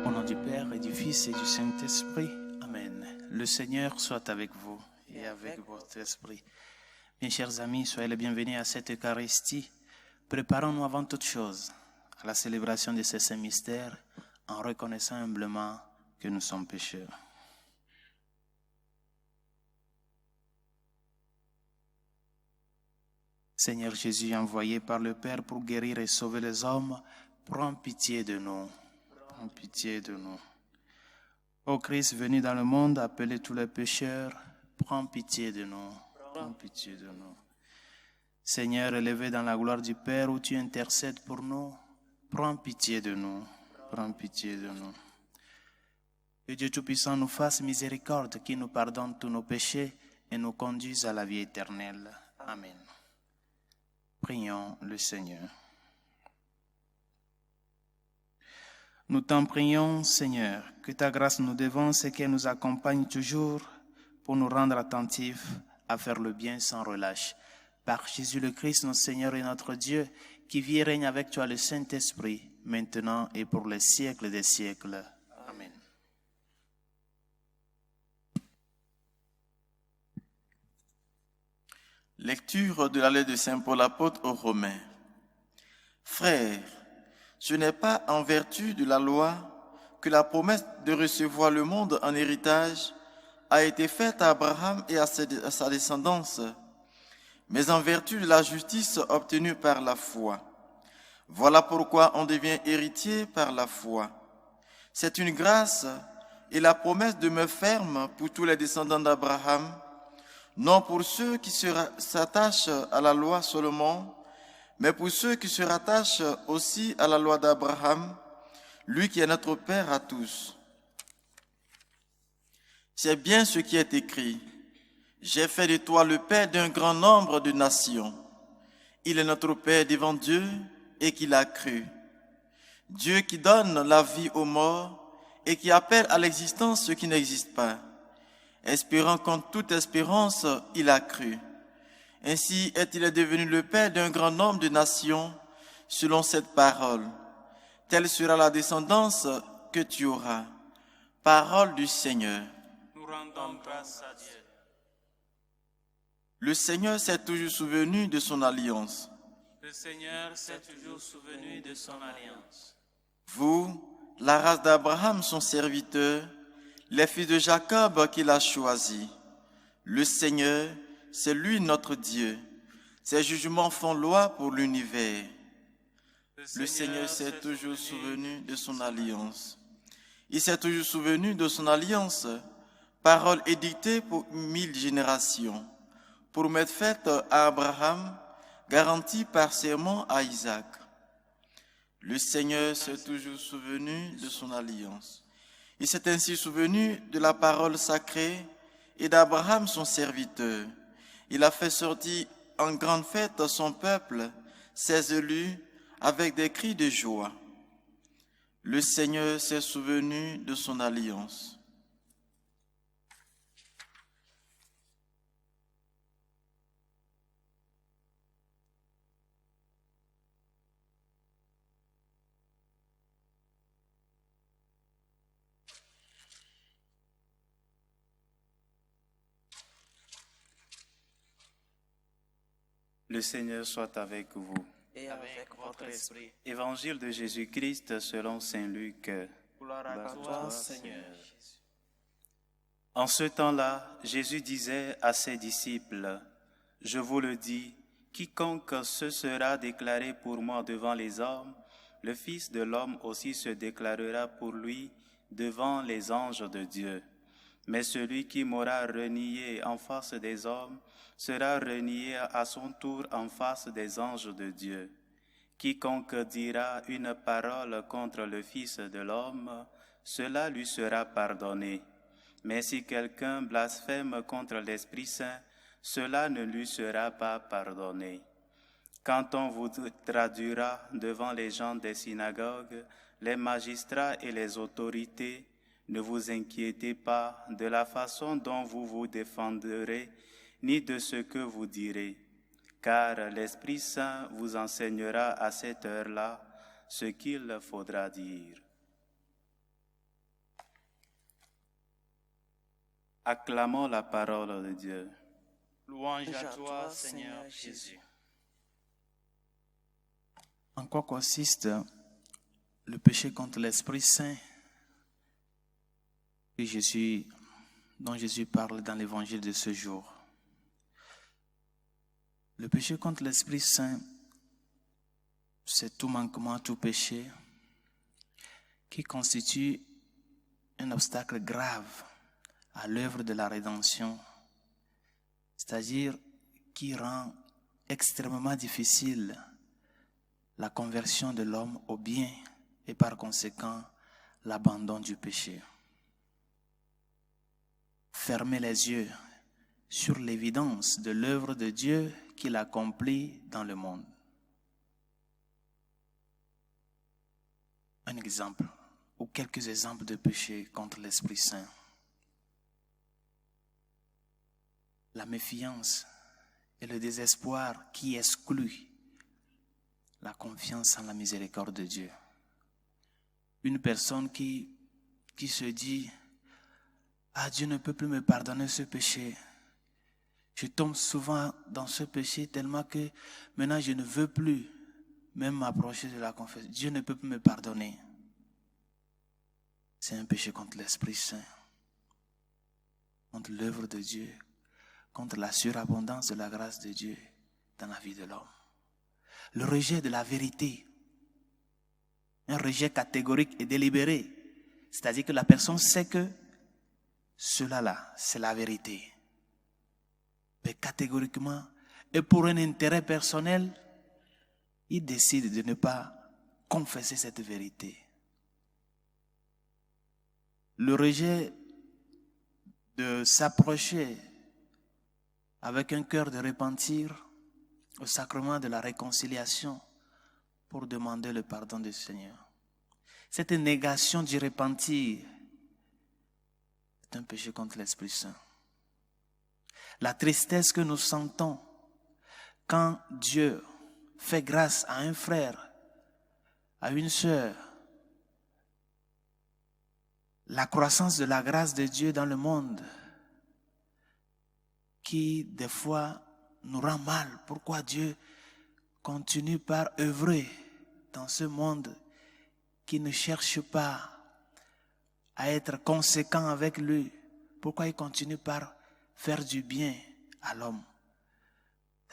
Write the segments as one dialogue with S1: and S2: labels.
S1: Au nom du Père et du Fils et du Saint-Esprit. Amen. Le Seigneur soit avec vous et avec votre esprit. Mes chers amis, soyez les bienvenus à cette Eucharistie. Préparons-nous avant toute chose à la célébration de ces saints mystères en reconnaissant humblement que nous sommes pécheurs. Seigneur Jésus, envoyé par le Père pour guérir et sauver les hommes, prends pitié de nous. Prends pitié de nous. Ô Christ venu dans le monde, appeler tous les pécheurs, prends pitié de nous. Prends pitié de nous. Seigneur, élevé dans la gloire du Père où tu intercèdes pour nous, prends pitié de nous. Prends pitié de nous. Que Dieu Tout-Puissant nous fasse miséricorde, qui nous pardonne tous nos péchés et nous conduise à la vie éternelle. Amen. Prions le Seigneur. Nous t'en prions, Seigneur, que ta grâce nous dévance et qu'elle nous accompagne toujours pour nous rendre attentifs à faire le bien sans relâche. Par Jésus le Christ, notre Seigneur et notre Dieu, qui vit et règne avec toi le Saint-Esprit, maintenant et pour les siècles des siècles. Amen.
S2: Lecture de la lettre de Saint Paul apôtre aux Romains. Frères, ce n'est pas en vertu de la loi que la promesse de recevoir le monde en héritage a été faite à Abraham et à sa descendance, mais en vertu de la justice obtenue par la foi. Voilà pourquoi on devient héritier par la foi. C'est une grâce et la promesse demeure ferme pour tous les descendants d'Abraham, non pour ceux qui s'attachent à la loi seulement, mais pour ceux qui se rattachent aussi à la loi d'Abraham, lui qui est notre Père à tous. C'est bien ce qui est écrit. J'ai fait de toi le Père d'un grand nombre de nations. Il est notre Père devant Dieu et qu'il a cru. Dieu qui donne la vie aux morts et qui appelle à l'existence ce qui n'existe pas. Espérant contre toute espérance, il a cru. Ainsi est-il devenu le Père d'un grand nombre de nations, selon cette parole. Telle sera la descendance que tu auras. Parole du Seigneur.
S1: Nous rendons grâce à Dieu.
S2: Le Seigneur s'est toujours souvenu de son alliance.
S1: Le Seigneur s'est toujours souvenu de son alliance.
S2: Vous, la race d'Abraham, son serviteur, les fils de Jacob qu'il a choisis. Le Seigneur, c'est lui notre Dieu. Ses jugements font loi pour l'univers. Le Seigneur s'est toujours souvenu de son alliance. Il s'est toujours souvenu de son alliance, parole édictée pour 1000 générations, promesse faite à Abraham, garantie par serment à Isaac. Le Seigneur s'est toujours souvenu de son alliance. Il s'est ainsi souvenu de la parole sacrée et d'Abraham son serviteur. Il a fait sortir en grande fête son peuple, ses élus, avec des cris de joie. Le Seigneur s'est souvenu de son alliance.
S1: Le Seigneur soit avec vous.
S3: Et avec votre esprit.
S1: Évangile de Jésus-Christ selon saint Luc.
S3: Gloire à toi, Seigneur.
S1: En ce temps-là, Jésus disait à ses disciples, « Je vous le dis, quiconque se sera déclaré pour moi devant les hommes, le Fils de l'homme aussi se déclarera pour lui devant les anges de Dieu. Mais celui qui m'aura renié en face des hommes sera renié à son tour en face des anges de Dieu. Quiconque dira une parole contre le Fils de l'homme, cela lui sera pardonné. Mais si quelqu'un blasphème contre l'Esprit Saint, cela ne lui sera pas pardonné. Quand on vous traduira devant les gens des synagogues, les magistrats et les autorités, ne vous inquiétez pas de la façon dont vous vous défendrez, ni de ce que vous direz, car l'Esprit Saint vous enseignera à cette heure-là ce qu'il faudra dire. Acclamons la parole de Dieu.
S3: Louange à toi, Seigneur Jésus.
S4: En quoi consiste le péché contre l'Esprit Saint dont Jésus parle dans l'évangile de ce jour? Le péché contre l'Esprit Saint, c'est tout manquement, tout péché qui constitue un obstacle grave à l'œuvre de la rédemption, c'est-à-dire qui rend extrêmement difficile la conversion de l'homme au bien et par conséquent l'abandon du péché. Fermer les yeux sur l'évidence de l'œuvre de Dieu qu'il accomplit dans le monde. Un exemple ou quelques exemples de péché contre l'Esprit Saint. La méfiance et le désespoir qui excluent la confiance en la miséricorde de Dieu. Une personne qui se dit « Ah, Dieu ne peut plus me pardonner ce péché. Je tombe souvent dans ce péché tellement que maintenant je ne veux plus même m'approcher de la confession. Dieu ne peut plus me pardonner. » C'est un péché contre l'Esprit Saint, contre l'œuvre de Dieu, contre la surabondance de la grâce de Dieu dans la vie de l'homme. Le rejet de la vérité, un rejet catégorique et délibéré, c'est-à-dire que la personne sait que cela-là, c'est la vérité. Mais catégoriquement, et pour un intérêt personnel, il décide de ne pas confesser cette vérité. Le rejet de s'approcher avec un cœur de repentir au sacrement de la réconciliation pour demander le pardon du Seigneur. Cette négation du repentir est un péché contre l'Esprit Saint. La tristesse que nous sentons quand Dieu fait grâce à un frère, à une sœur, la croissance de la grâce de Dieu dans le monde qui des fois nous rend mal. Pourquoi Dieu continue par œuvrer dans ce monde qui ne cherche pas à être conséquent avec lui? Pourquoi il continue par faire du bien à l'homme?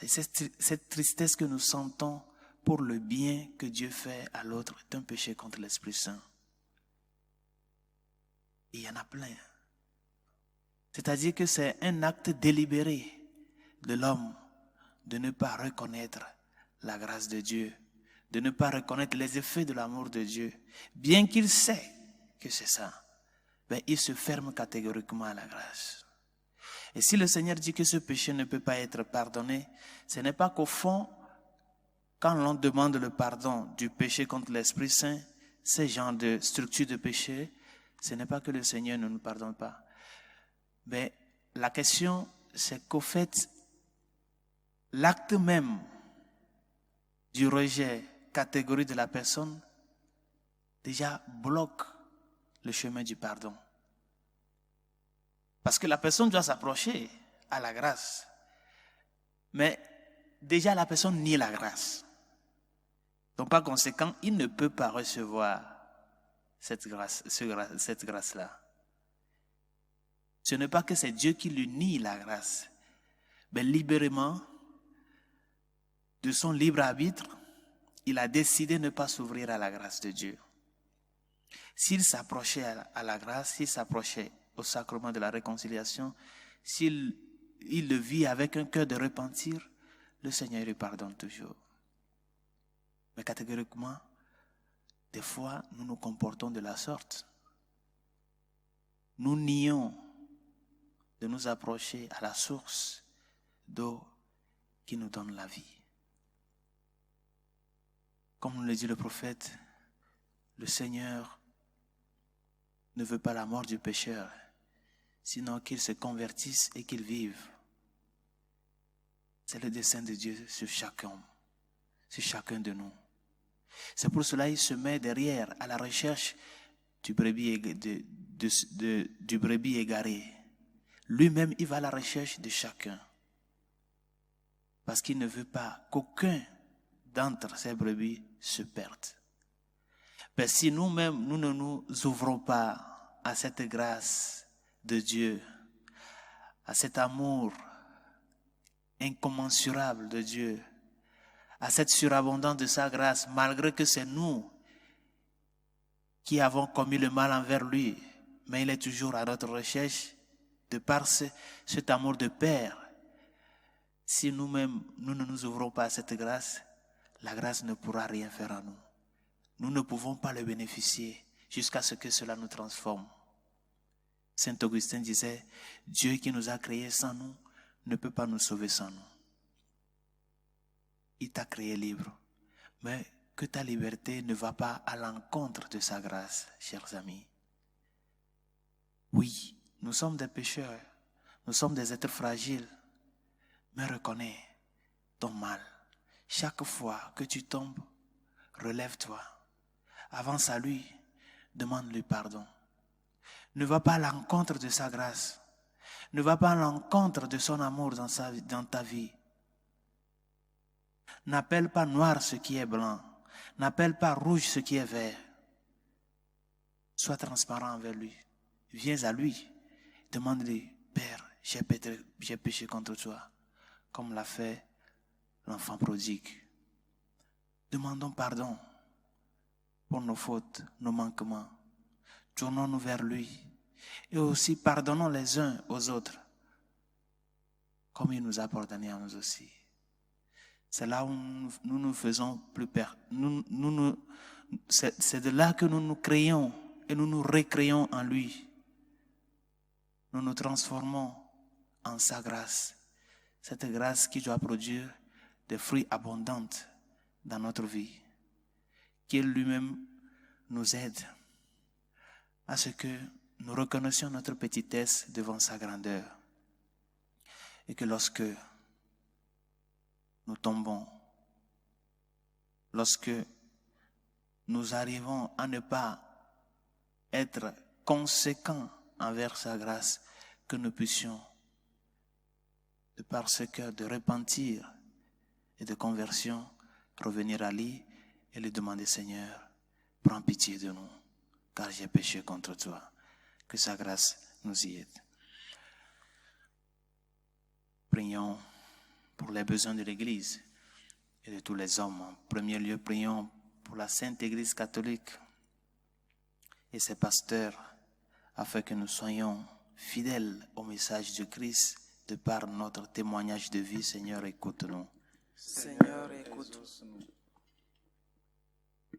S4: Cette tristesse que nous sentons pour le bien que Dieu fait à l'autre est un péché contre l'Esprit Saint. Et il y en a plein. C'est-à-dire que c'est un acte délibéré de l'homme de ne pas reconnaître la grâce de Dieu, de ne pas reconnaître les effets de l'amour de Dieu. Bien qu'il sait que c'est ça, mais il se ferme catégoriquement à la grâce. Et si le Seigneur dit que ce péché ne peut pas être pardonné, ce n'est pas qu'au fond, quand l'on demande le pardon du péché contre l'Esprit Saint, ce genre de structure de péché, ce n'est pas que le Seigneur ne nous pardonne pas. Mais la question, c'est qu'au fait, l'acte même du rejet catégorique de la personne déjà bloque le chemin du pardon. Parce que la personne doit s'approcher à la grâce. Mais déjà la personne nie la grâce. Donc par conséquent, il ne peut pas recevoir cette grâce-là. Ce n'est pas que c'est Dieu qui lui nie la grâce, mais libérément, de son libre arbitre, il a décidé de ne pas s'ouvrir à la grâce de Dieu. S'il s'approchait à la grâce, s'il s'approchait au sacrement de la réconciliation, s'il le vit avec un cœur de repentir, le Seigneur lui pardonne toujours. Mais catégoriquement, des fois, nous nous comportons de la sorte. Nous nions de nous approcher à la source d'eau qui nous donne la vie. Comme nous le dit le prophète, le Seigneur ne veut pas la mort du pécheur, sinon qu'il se convertisse et qu'il vive. C'est le dessein de Dieu sur chacun de nous. C'est pour cela qu'il se met derrière à la recherche du brebis égaré. lui-même, il va à la recherche de chacun. Parce qu'il ne veut pas qu'aucun d'entre ses brebis se perde. Mais si nous-mêmes, nous ne nous ouvrons pas à cette grâce de Dieu, à cet amour incommensurable de Dieu, à cette surabondance de sa grâce, malgré que c'est nous qui avons commis le mal envers lui, mais il est toujours à notre recherche de par cet amour de Père. Si nous-mêmes, nous ne nous ouvrons pas à cette grâce, la grâce ne pourra rien faire à nous. Nous ne pouvons pas le bénéficier jusqu'à ce que cela nous transforme. Saint Augustin disait, Dieu qui nous a créés sans nous ne peut pas nous sauver sans nous. Il t'a créé libre, mais que ta liberté ne va pas à l'encontre de sa grâce, chers amis. Oui, nous sommes des pécheurs, nous sommes des êtres fragiles, mais reconnais ton mal. Chaque fois que tu tombes, relève-toi, avance à lui, demande-lui pardon. Ne va pas à l'encontre de sa grâce, ne va pas à l'encontre de son amour dans ta vie. N'appelle pas noir ce qui est blanc, n'appelle pas rouge ce qui est vert. Sois transparent envers lui, viens à lui, demande-lui, Père, j'ai péché contre toi, comme l'a fait l'enfant prodigue. Demandons pardon pour nos fautes, nos manquements. Tournons-nous vers lui et aussi pardonnons les uns aux autres, comme il nous a pardonné à nous aussi. C'est là où nous nous faisons plus peur. C'est de là que nous nous créons et nous nous recréons en lui. Nous nous transformons en sa grâce. Cette grâce qui doit produire des fruits abondants dans notre vie. Qu'il lui-même nous aide à ce que nous reconnaissions notre petitesse devant sa grandeur. Et que lorsque nous tombons, lorsque nous arrivons à ne pas être conséquents envers sa grâce, que nous puissions, de par ce cœur de repentir et de conversion, revenir à lui et lui demander, Seigneur, prends pitié de nous, car j'ai péché contre toi. Que sa grâce nous y aide. Prions pour les besoins de l'Église et de tous les hommes. En premier lieu, prions pour la Sainte Église catholique et ses pasteurs, afin que nous soyons fidèles au message de Christ de par notre témoignage de vie. Seigneur, écoute-nous.
S2: Seigneur, écoute-nous.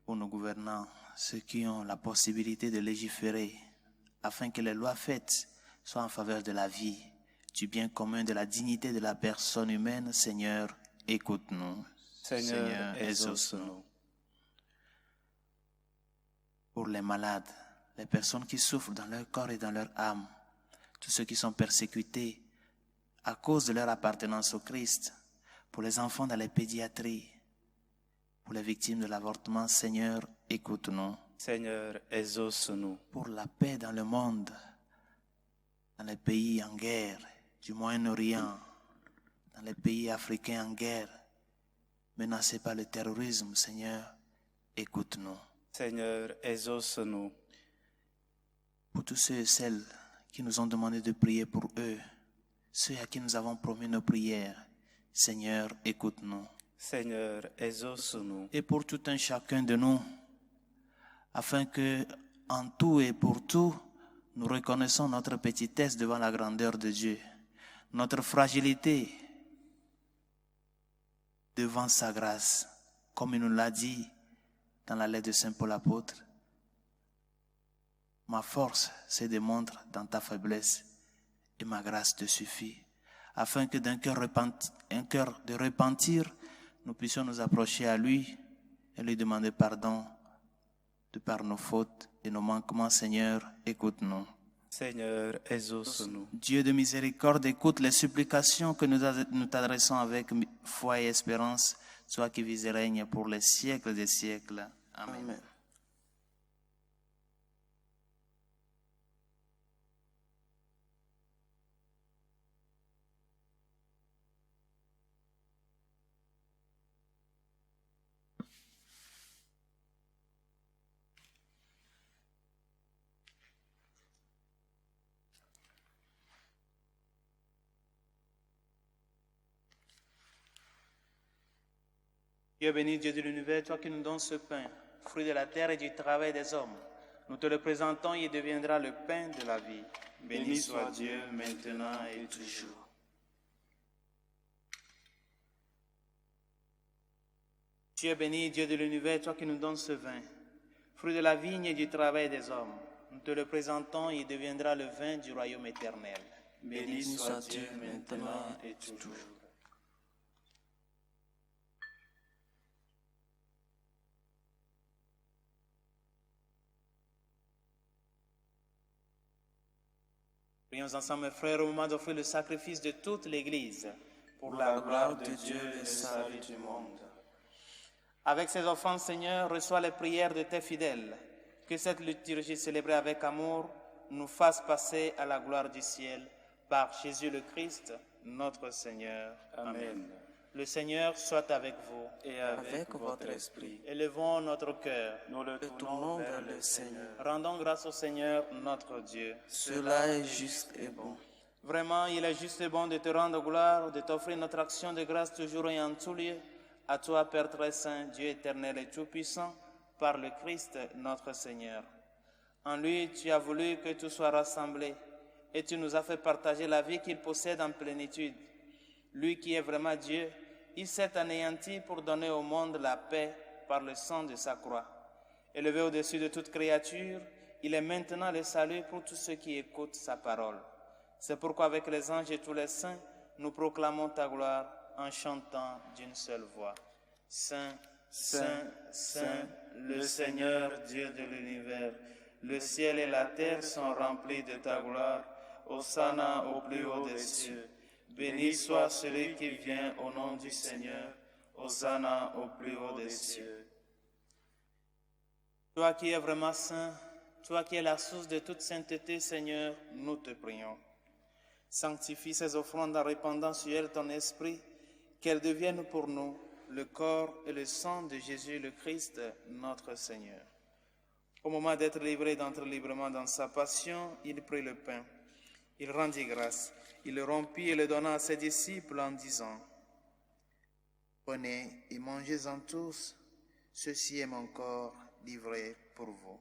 S4: Pour nos gouvernants, ceux qui ont la possibilité de légiférer, afin que les lois faites soient en faveur de la vie, du bien commun, de la dignité de la personne humaine, Seigneur, écoute-nous.
S1: Seigneur, exauce-nous.
S4: Pour les malades, les personnes qui souffrent dans leur corps et dans leur âme, tous ceux qui sont persécutés à cause de leur appartenance au Christ, pour les enfants dans les pédiatries, pour les victimes de l'avortement, Seigneur, écoute-nous.
S1: Seigneur, exauce-nous.
S4: Pour la paix dans le monde, dans les pays en guerre, du Moyen-Orient, dans les pays africains en guerre, menacés par le terrorisme, Seigneur, écoute-nous.
S1: Seigneur, exauce-nous.
S4: Pour tous ceux et celles qui nous ont demandé de prier pour eux, ceux à qui nous avons promis nos prières, Seigneur, écoute-nous.
S1: Seigneur, exauce-nous.
S4: Et pour tout un chacun de nous, afin que, en tout et pour tout, nous reconnaissons notre petitesse devant la grandeur de Dieu, notre fragilité devant sa grâce, comme il nous l'a dit dans la lettre de Saint Paul apôtre. Ma force se démontre dans ta faiblesse et ma grâce te suffit, afin que d'un cœur de repentir, nous puissions nous approcher à lui et lui demander pardon de par nos fautes et nos manquements. Seigneur, écoute-nous.
S1: Seigneur, exauce-nous.
S4: Dieu de miséricorde, écoute les supplications que nous t'adressons avec foi et espérance, toi qui vis et règnes pour les siècles des siècles. Amen.
S2: Amen.
S3: Dieu béni, Dieu de l'univers, toi qui nous donnes ce pain, fruit de la terre et du travail des hommes. Nous te le présentons et il deviendra le pain de la vie. Béni soit Dieu, maintenant et toujours. Dieu béni, Dieu de l'univers, toi qui nous donnes ce vin, fruit de la vigne et du travail des hommes. Nous te le présentons et il deviendra le vin du royaume éternel.
S2: Béni soit Dieu maintenant et toujours.
S3: Prions ensemble, mes frères, au moment d'offrir le sacrifice de toute l'Église
S2: Pour la gloire de Dieu et le salut du monde.
S3: Avec ces offrandes, Seigneur, reçois les prières de tes fidèles. Que cette liturgie célébrée avec amour nous fasse passer à la gloire du ciel par Jésus le Christ, notre Seigneur.
S2: Amen.
S3: Le Seigneur soit avec vous.
S2: Et avec votre esprit,
S3: Élevons notre cœur.
S2: nous le tournons vers le Seigneur.
S3: Rendons grâce au Seigneur, notre Dieu.
S2: Cela est juste et bon.
S3: Vraiment, il est juste et bon de te rendre gloire, de t'offrir notre action de grâce toujours et en tout lieu. À toi, Père très saint, Dieu éternel et tout-puissant, par le Christ, notre Seigneur. En lui, tu as voulu que tout soit rassemblé et tu nous as fait partager la vie qu'il possède en plénitude. Lui qui est vraiment Dieu, il s'est anéanti pour donner au monde la paix par le sang de sa croix. Élevé au-dessus de toute créature, il est maintenant le salut pour tous ceux qui écoutent sa parole. C'est pourquoi avec les anges et tous les saints, nous proclamons ta gloire en chantant d'une seule voix. Saint, Saint, Saint, le Seigneur Dieu de l'univers, le ciel et la terre sont remplis de ta gloire. Hosanna au plus haut des cieux. Béni soit celui qui vient au nom du Seigneur. Hosanna au plus haut des cieux. Toi qui es vraiment saint, toi qui es la source de toute sainteté, Seigneur, nous te prions. Sanctifie ces offrandes en répandant sur elles ton esprit, qu'elles deviennent pour nous le corps et le sang de Jésus le Christ, notre Seigneur. Au moment d'être livré d'entrer librement dans sa passion, il prit le pain. Il rendit grâce, il le rompit et le donna à ses disciples en disant : Prenez et mangez-en tous, ceci est mon corps livré pour vous.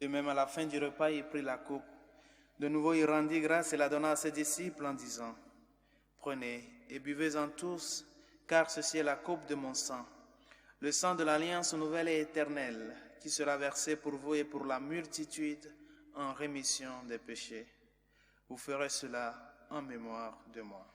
S3: De même, à la fin du repas, il prit la coupe. De nouveau, il rendit grâce et la donna à ses disciples en disant : Prenez et buvez-en tous, car ceci est la coupe de mon sang, le sang de l'alliance nouvelle et éternelle, qui sera versé pour vous et pour la multitude en rémission des péchés. Vous ferez cela en mémoire de moi.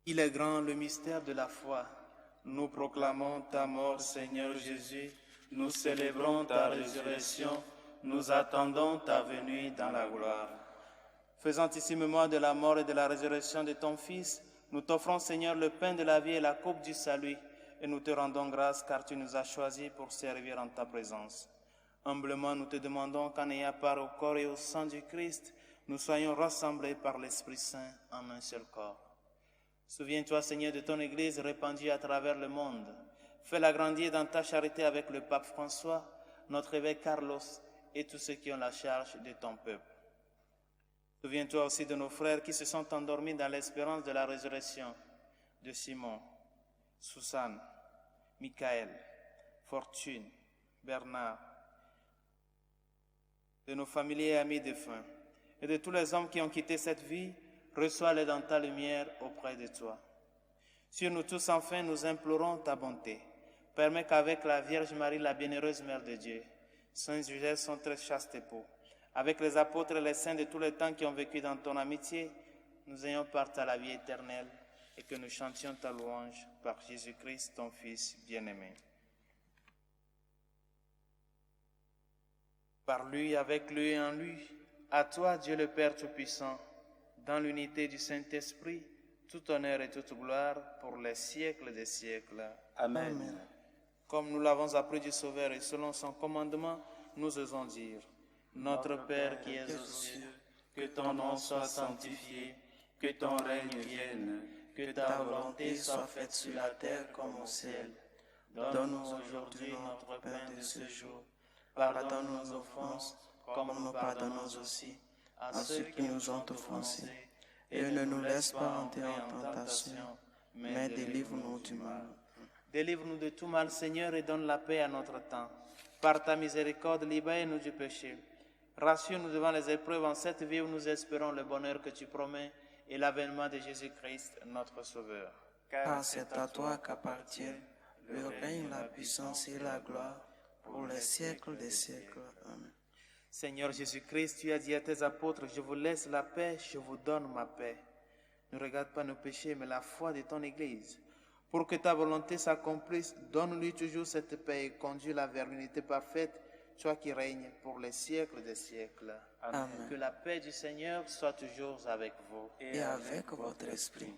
S3: Il est grand le mystère de la foi. Nous proclamons ta mort, Seigneur Jésus. Nous célébrons ta résurrection. Nous attendons ta venue dans la gloire. Faisant ici mémoire de la mort et de la résurrection de ton Fils, nous t'offrons, Seigneur, le pain de la vie et la coupe du salut, et nous te rendons grâce car tu nous as choisis pour servir en ta présence. Humblement, nous te demandons qu'en ayant part au corps et au sang du Christ, nous soyons rassemblés par l'Esprit Saint en un seul corps. Souviens-toi, Seigneur, de ton Église répandue à travers le monde. Fais-la grandir dans ta charité avec le pape François, notre évêque Carlos et tous ceux qui ont la charge de ton peuple. Souviens-toi aussi de nos frères qui se sont endormis dans l'espérance de la résurrection, de Simon, Suzanne, Michael, Fortune, Bernard, de nos familiers et amis défunts, et de tous les hommes qui ont quitté cette vie. Reçois-les dans ta lumière auprès de toi. Sur nous tous, enfin, nous implorons ta bonté. Permets qu'avec la Vierge Marie, la bienheureuse Mère de Dieu, Saint Joseph, son très chaste époux, avec les apôtres et les saints de tous les temps qui ont vécu dans ton amitié, nous ayons part à la vie éternelle et que nous chantions ta louange par Jésus-Christ, ton Fils bien-aimé. Par lui, avec lui et en lui, à toi, Dieu le Père Tout-Puissant, dans l'unité du Saint-Esprit, tout honneur et toute gloire pour les siècles des siècles.
S1: Amen.
S3: Comme nous l'avons appris du Sauveur et selon son commandement, nous osons dire: Notre Père qui es aux cieux, que ton nom soit sanctifié, que ton règne vienne, que ta volonté soit faite sur la terre comme au ciel. Donne-nous aujourd'hui notre pain de ce jour. Pardonne nos offenses, comme nous pardonnons aussi à ceux qui nous ont offensés. Et ne nous laisse pas entrer en tentation, mais délivre-nous du mal. Délivre-nous de tout mal, Seigneur, et donne la paix à notre temps. Par ta miséricorde, libère-nous du péché. Rassure-nous devant les épreuves en cette vie où nous espérons le bonheur que tu promets et l'avènement de Jésus-Christ, notre Sauveur.
S5: Car c'est à toi qu'appartiennent le règne, la puissance et la gloire pour les siècles des siècles. Amen.
S3: Seigneur Jésus-Christ, tu as dit à tes apôtres: je vous laisse la paix, je vous donne ma paix. Ne regarde pas nos péchés, mais la foi de ton Église. Pour que ta volonté s'accomplisse, donne-lui toujours cette paix et conduis-la vers l'unité parfaite, toi qui règnes pour les siècles des siècles.
S5: Amen.
S3: Que la paix du Seigneur soit toujours avec vous.
S5: Et avec votre esprit.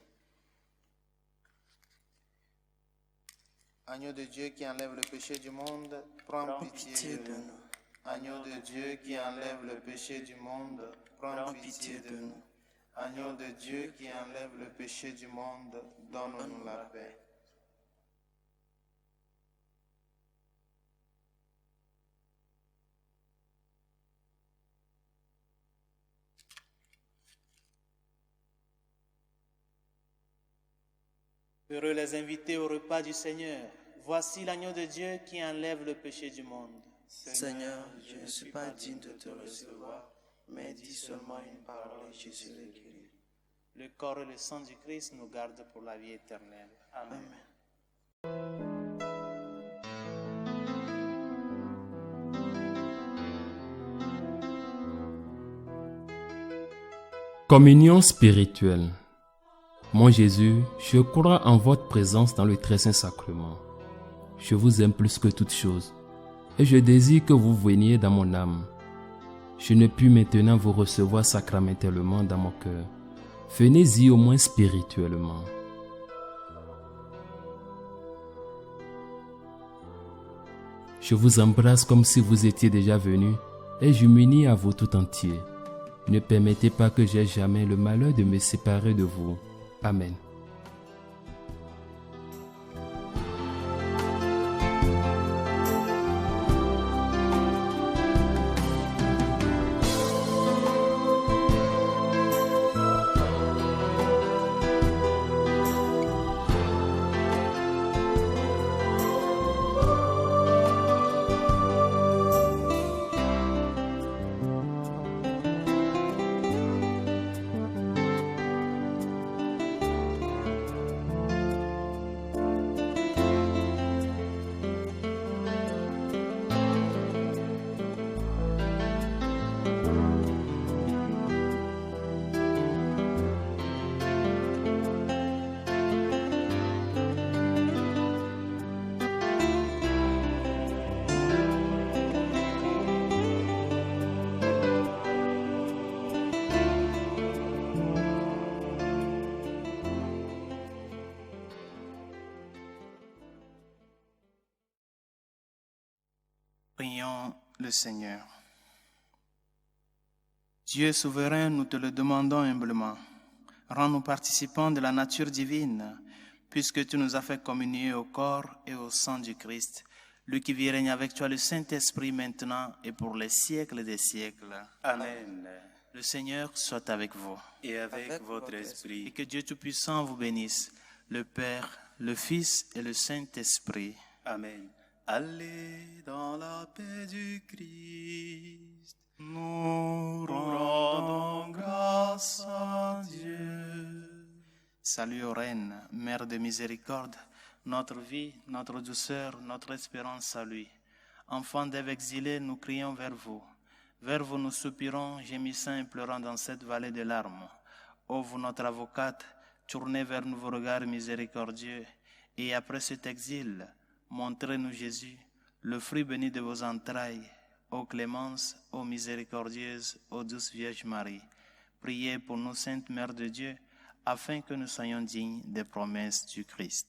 S3: Agneau de Dieu qui enlève le péché du monde, prends pitié de nous. Agneau de Dieu qui enlève le péché du monde, prends pitié de nous. Agneau de Dieu qui enlève le péché du monde, donne-nous la paix. Heureux les invités au repas du Seigneur. Voici l'agneau de Dieu qui enlève le péché du monde.
S5: Seigneur, je ne suis pas digne de te recevoir, mais dis seulement une parole et je serai guéri.
S3: Le corps et le sang du Christ nous gardent pour la vie éternelle. Amen.
S6: Communion spirituelle. Mon Jésus, je crois en votre présence dans le très saint sacrement. Je vous aime plus que toute chose et je désire que vous veniez dans mon âme. Je ne puis maintenant vous recevoir sacramentellement dans mon cœur. Venez-y au moins spirituellement. Je vous embrasse comme si vous étiez déjà venu et je m'unis à vous tout entier. Ne permettez pas que j'aie jamais le malheur de me séparer de vous. Amen.
S4: Prions le Seigneur. Dieu souverain, nous te le demandons humblement. Rends-nous participants de la nature divine, puisque tu nous as fait communier au corps et au sang du Christ, lui qui vit et règne avec toi le Saint-Esprit maintenant et pour les siècles des siècles.
S1: Amen.
S4: Le Seigneur soit avec vous.
S1: Et avec votre
S4: Et
S1: esprit.
S4: que Dieu Tout-Puissant vous bénisse, le Père, le Fils et le Saint-Esprit.
S1: Amen. Allez dans la paix du Christ.
S4: Nous
S1: Rendons grâce à Dieu.
S4: Salut aux reines, Mère de miséricorde, notre vie, notre douceur, notre espérance à lui. Enfants d'Ève exilés, nous crions vers vous. Vers vous nous soupirons, gémissant et pleurant dans cette vallée de larmes. Ô vous, notre avocate, tournez vers nous vos regards miséricordieux, et après cet exil, montrez-nous Jésus, le fruit béni de vos entrailles. Ô clémence, ô miséricordieuse, ô douce Vierge Marie, Priez pour nous, Sainte Mère de Dieu, afin que nous soyons dignes des promesses du Christ.